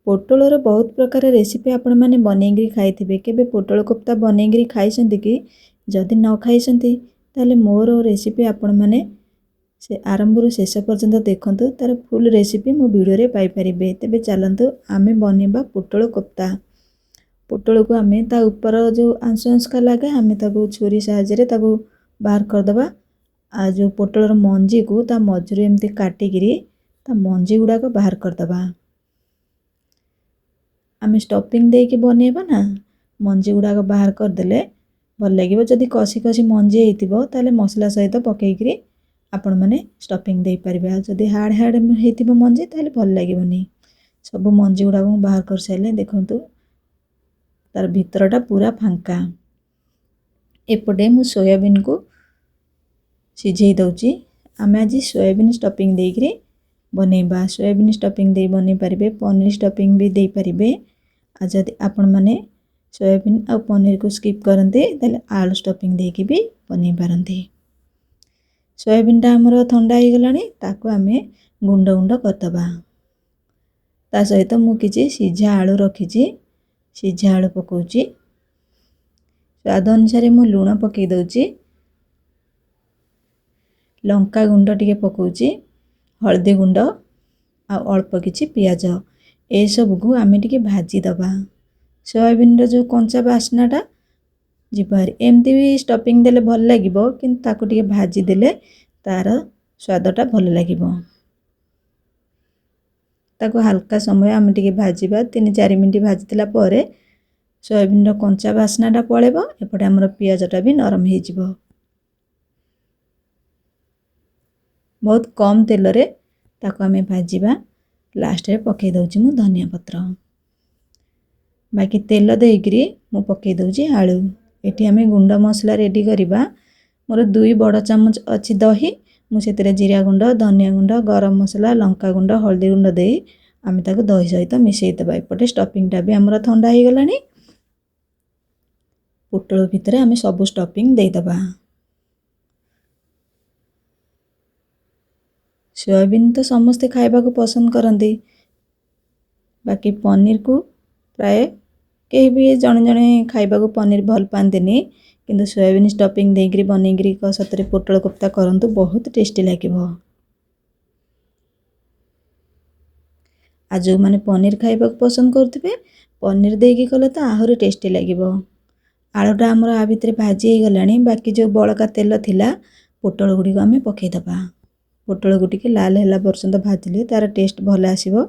Buttler बहुत प्रकार recipe आपण मैंने बनईकरी खाई केबे पोटल कोफ्ता बनईकरी खाई कि जदि न खाई ताले मोर रेसिपी आपण मैंने से आरंभ रु शेष पर्यंत देखंतु तार फुल रेसिपी मो वीडियो रे पाई परिबे। तेबे चलंतु आमे बनेबा पोटल कोफ्ता। पोटल को आमे ता ऊपर जो अंश अंश का लागे आमे ताको छुरी साहाय्य रे ताको बाहर कर दबा। आ जो पोटलर मंजी को ता मझुरे एमती काटिगिरी ता मंजी गुडा को बाहर कर दबा। आमे स्टफिंग दे के बनेबा ना मंजी गुडा को बाहर कर देले भल लागिबो। जदि कसी कसी मंजी हेतिबो ताले मसला सहित पकेइकरी आपण माने स्टफिंग दे परिबे। जदि हार्ड हार्ड हेतिबो मंजी ताले भल लागिबोनी। सब मंजी गुडा को बाहर कर साइले देखंतु तार भीतरटा पूरा फांका। एपटे मु सोयाबीन को सिझेई दउची। आमे आज सोयाबीन स्टफिंग देइकरी बनेबा। सोयाबीन स्टफिंग दे बने परिबे, पनीर स्टफिंग भी दे परिबे। आ जदि आपण माने सोयाबीन आ पनीर को स्किप करंते ताले आलू स्टफिंग दे के भी बने पारंते। सोयाबीन टा हमर ठंडा हो गलानी ताको आमे गुंड गुंड करतबा। ता सहित मु किछि सिझा आलू रखिछि, सिझा आलू पकोउछि। स्वाद अनुसार मु लूण पकई दउछि, लंका गुंड टिके पकोउछि, हल्दी गुंड आ अल्प किछि पियाज। ए सब को आमे टिके भाजी दबा। सोयाबीन रो जो कंचा बासनाटा जिबार एमती भी स्टफिंग देले भल लागिबो, किंतु ताको टिके भाजी देले तार स्वादटा भल लागिबो। ताको हल्का समय आमे टिके भाजीबा। 3-4 मिनिट भाजी देला परे सोयाबीन रो कंचा बासनाटा पळेबो। एपटे हमर पियाजटा भी नरम हे जिवो। बहुत कम तेल रे ताको आमे भाजीबा। लास्ट रे पकई दउछि मु धनिया पत्र। बाकी तेल देइकरी मु पकई दउछि आलू। एठी आमे गुंड मसला रेडी करिबा। मोर 2 बड़ चम्मच अछि दही। मु सेतरे जीरा गुंड, धनिया गुंड, गरम मसला, लंका गुंड, हल्दी गुंड देई आमे ताको दही सहित मिसेई दबा। एपटे स्टफिंग टा भी हमर ठंडा हे गलानी। पोटल भितरे आमे सब स्टफिंग देई दबा। सोयाबीन तो समस्ते खाइबा को पसंद करंती। बाकी पनीर को प्राय केही भी जणे जणे खाइबा को पनीर भल पांदेनी, किंतु सोयाबीन स्टफिंग देइकरी बनेइकरी क सतरे पोटल कोफ्ता करंतु बहुत टेस्टी लागिबो। आ जो माने पनीर खाइबा को पसंद करथिबे पनीर देइकी कले तो आहुरी टेस्टी लागिबो। आलूटा हमर आ भितरे भाजी हे गलानी। बाकी जो बळका तेल थिला पोटल गुडी को आमे पकई दबा। पोटल गुडी के लाल होला पर्यंत भाजिले तार टेस्ट भल आसीबो।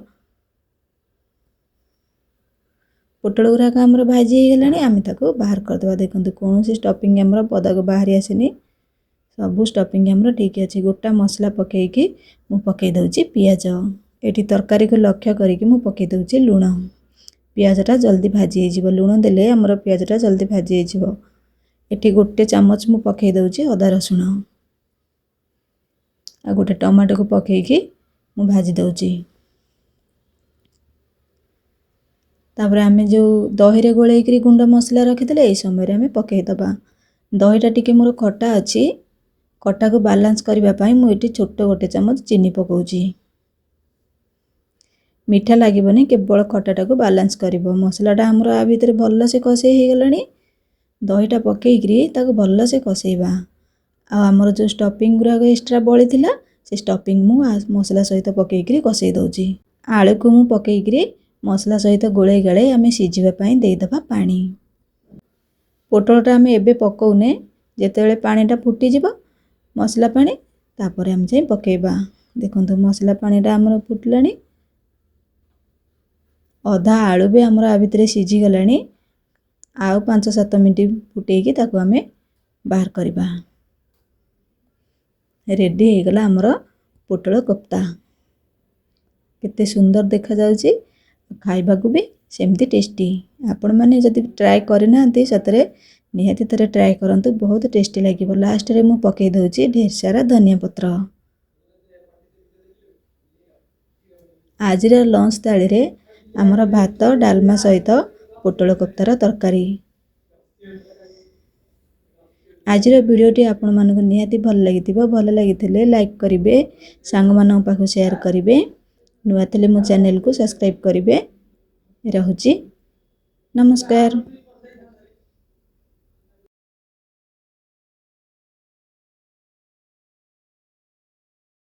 पोटल गुरा का हमर भाजी हे गलानी। आमे ताको बाहर कर दबा। देखंतु कोनोसी स्टफिंग हमर पदा को बाहरी आसीनी। सब स्टफिंग हमर ठीक अछि। गोटा मसला पकई की मु पकई दउची पियाज। एठी तरकारी को लक्ष्य करी कि मु पकई दउची लूण। पियाजटा जल्दी भाजी हे जिवो। लूण देले हमर पियाजटा जल्दी भाजी हे जिवो। एठी गोटे चम्मच मु पकई दउची अदा रसुण। आ गोटे टमाटो को पकई की मु भाजी दउची। तापर आमे जो दही रे गोळेई करी गुंड मसला रखितले ए समय रे आमे पकई दबा। दहीटा टिके मोर खट्टा अछि। खट्टा को बैलेंस करिबा पई मु एठी छोटो गोटे चम्मच चीनी पकोउची। मीठा लागिबोनी, केवल खट्टाटा को बैलेंस करिवो। मसलाटा हमर आ भितरे भल्लो से कसे हे गलानी। दहीटा पकई करी ताको भल्लो से कसेइबा। आ हमर जो स्टफिंग गुरा एक्स्ट्रा बळी थिला से स्टफिंग मु मसला सहित पकई करी कसेई दउची। आलू को मु पकई करी मसला सहित गोळेई गाळे आमे सिझिबा पई देई दबा पानी। पोटलटा आमे एबे पकौने, जेतेबेले पानीटा फुटी जिवो मसला पानी तापरे आमे जाई पकेइबा। देखंतु मसला पानीटा हमर फुटलानी। अधा आलू भी हमर आ भितरे सिझी गलानी। आउ 5-7 मिनिट फुटेई की ताको आमे बाहर करिबा। रेडी हे गला हमर पोटल कोफ्ता। केते सुंदर देखा जाउची, खाइबा को भी सेमती टेस्टी। आपण माने जदि ट्राई करिना आंती सतरे निहाती तरे ट्राई करंतु बहुत टेस्टी लागिबो। लास्ट रे मु पकई दउची ढेर सारा धनिया पत्र। आजिरा लंच थाली रे हमर भात डालमा सहित पोटल कोफ्तार तरकारी। आजिर वीडियोटी आपण मानक निहाती भल लागिथिबो। भल लागिथिले लाइक करिवे, सांग मानक पाखु शेयर करिवे, नुआ थिले मो चैनल को सब्सक्राइब करिवे। ରହୁଛି। ନମସ୍କାର।